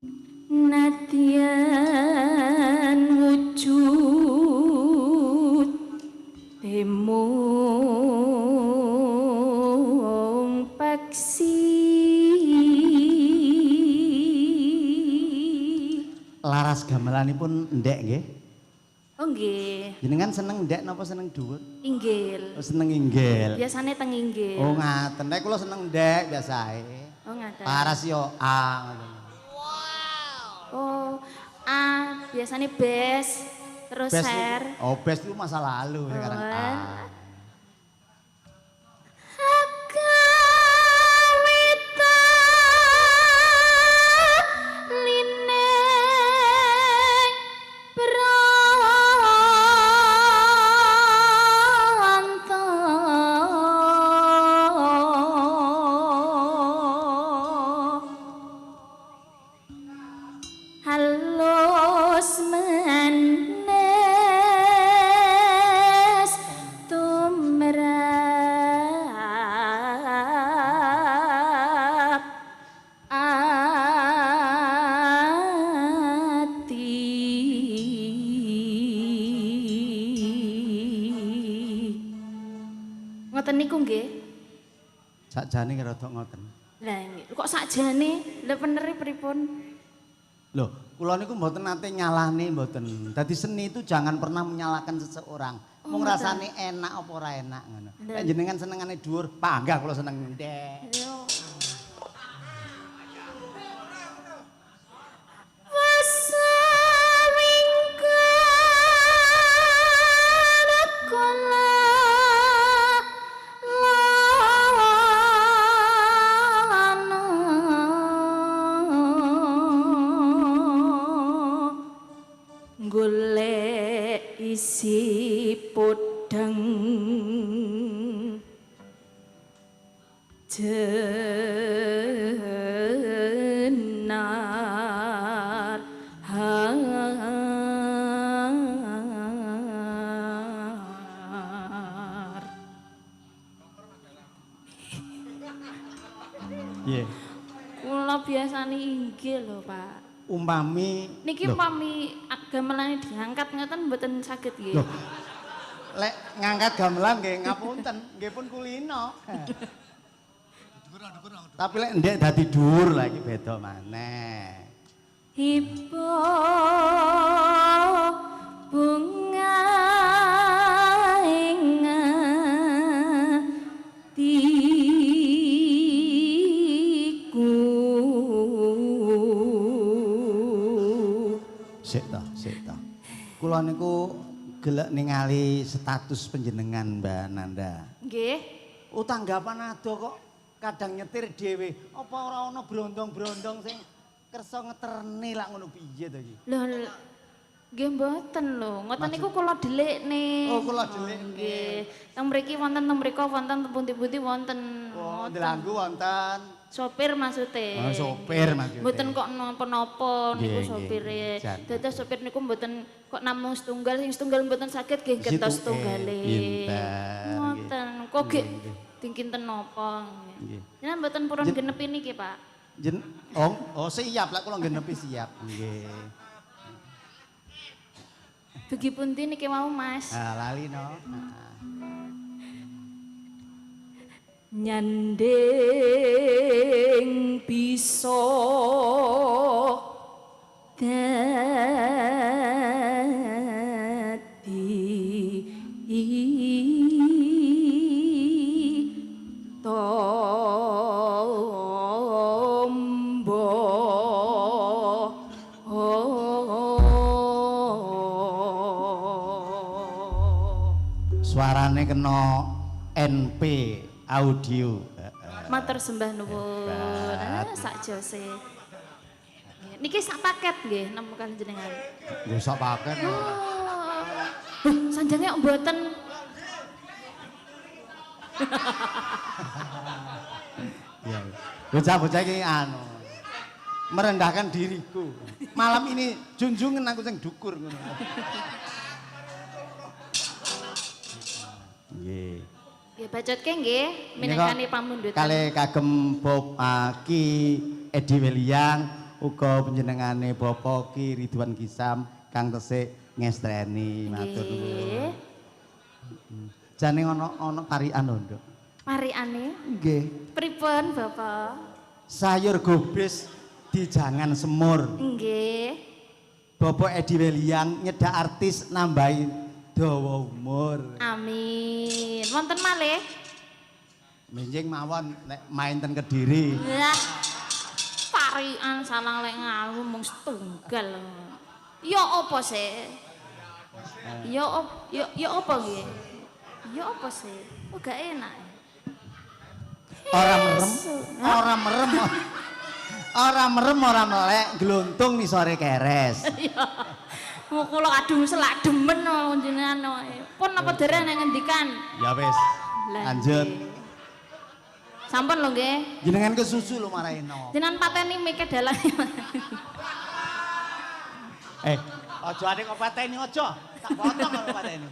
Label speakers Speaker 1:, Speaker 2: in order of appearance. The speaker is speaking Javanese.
Speaker 1: Nadyan wujud temung paksi
Speaker 2: Laras gamelanipun ndek nggih.
Speaker 1: oh nggih
Speaker 2: Jenengan seneng ndek napa seneng dhuwur?
Speaker 1: inggil
Speaker 2: Oh, seneng inggil.
Speaker 1: biasanya teng inggil
Speaker 2: Oh ngaten. Nek kula seneng ndek biasae.
Speaker 1: oh ngaten
Speaker 2: Laras yo A ngoten.
Speaker 1: oh biasanya bes terus
Speaker 2: Best
Speaker 1: share
Speaker 2: oh best itu masa lalu sekarang A.
Speaker 1: Halus manes tumrap ati ngoten niku nggih
Speaker 2: Sakjane rada ngoten.
Speaker 1: lah kok sakjane lha peneri pripun
Speaker 2: Loh, kula niku mboten nate nyalahne mboten. Dadi seni itu jangan pernah menyalahkan seseorang. Mung rasane enak apa ora enak ngono. Nek jenengan senengane dhuwur, panggah kula seneng ndek.
Speaker 1: Golek isi podang jenar har
Speaker 2: Nggih.
Speaker 1: kula biasane inggil lho Pak
Speaker 2: Umpami
Speaker 1: niki umpami gamelane diangkat ngoten mboten saged nggih.
Speaker 2: Loh. Lek ngangkat gamelan nggih ngapunten, nggih pun kulino. Tapi lek ndek dadi dhuwur lah iki beda maneh.
Speaker 1: Ibu bunga ing atiku.
Speaker 2: Sik ta. Kula niku gelek ningali status panjenengan Mbak Nanda.
Speaker 1: Nggih.
Speaker 2: Tanggapan ado kok kadang nyetir dhewe. Apa ora ana brondong-brondong sing kersa ngeterni lak ngono piye to iki?
Speaker 1: Lho nggih mboten lho. Ngoten niku kula delikne.
Speaker 2: Oh, kula delikne.
Speaker 1: Nggih. Teng mriki wonten teng mriku wonten teng pundi-pundi wonten.
Speaker 2: Oh, delanggu wonten.
Speaker 1: Sopir maksude.
Speaker 2: Oh, sopir maksude.
Speaker 1: Mboten kok napa-napa niku
Speaker 2: Nggih,
Speaker 1: sopire.
Speaker 2: nggih.
Speaker 1: Dados sopir niku mboten kok namung setunggal, sing setunggal mboten saged nggih ketos tunggale.
Speaker 2: Pinter.
Speaker 1: Ngoten. Kok nggih dinginten napa.
Speaker 2: Nggih.
Speaker 1: Jenengan mboten purun genepi niki, Pak.
Speaker 2: Oh siap lah kula genepi siap. Nggih.
Speaker 1: Begi pundi niki mau, Mas?
Speaker 2: Ah lali no.
Speaker 1: Nyanding bisa dadi tombo
Speaker 2: Suarane kena NP audio.
Speaker 1: matur sembah nuwun. Sak jose. Niki sak paket nggih nemu kan jenengan.
Speaker 2: Nggih sak paket.
Speaker 1: Sanjange kok mboten.
Speaker 2: Iya. Bocah-bocah iki anu merendahkan diriku. Malam ini junjungan aku sing dukur ngono. Nggih.
Speaker 1: Nggih bacotke nggih minangkani pamundhutan.
Speaker 2: Kali kagem Bob Ki Edi Weliang uga panjenengane Bapak Ki Ridwan Gisam kang tesih ngestreni matur nuwun. Jane ana tarikan lho, Nduk.
Speaker 1: Parikane
Speaker 2: Nggih.
Speaker 1: pripun Bapak?
Speaker 2: Sayur gobis dijangan semur.
Speaker 1: Nggih.
Speaker 2: Bapak Edi Weliang nyedak artis nambahi dawa umur.
Speaker 1: Amin. Wonten malih?
Speaker 2: Menjing mawon nek main ten Kediri.
Speaker 1: Lah. Parikan salang lek ngalu mung setunggal. Ya apa sih? Ya apa nggih? Ya apa sih? Oh gak enak.
Speaker 2: Ora merem ora melek gluntung ni sore keres.
Speaker 1: Mau kula kadung selak demen jenengan. Pun apa dereng nang ngendikan?
Speaker 2: Ya wis. Lanjut.
Speaker 1: Sampun lho nggih.
Speaker 2: Jenengan ke susu lho maraino.
Speaker 1: Jenengan pateni mike dalan.
Speaker 2: Aja ade kok pateni aja. Tak potong kok pateni.